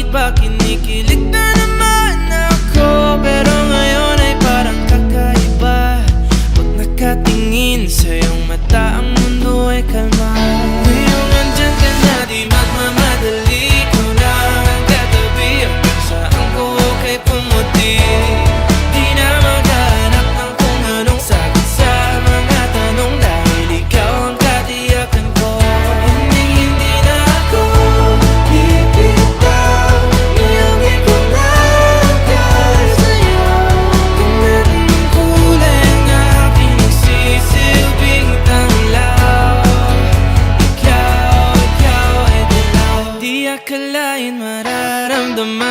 ba kinikilig na naman ako? Pero ngayon ay parang kakaiba. Pag nakatingin sa iyong mata, ang mundo ay kalma. Ngayong andyan ka na, di magmamadali. Ikaw lang ang katabi, ang saan ko kay pumuti. Di na maghanap ng kung anong sagot sa mga tanong, dahil ikaw ang katiyakan ko. Hindi na ako bibitaw, iyong ikaw lang dahil sa'yo. Kung anong kulay ang aking nagsisilbing tanglaw, ikaw ay dilaw. Di akalain mararamdaman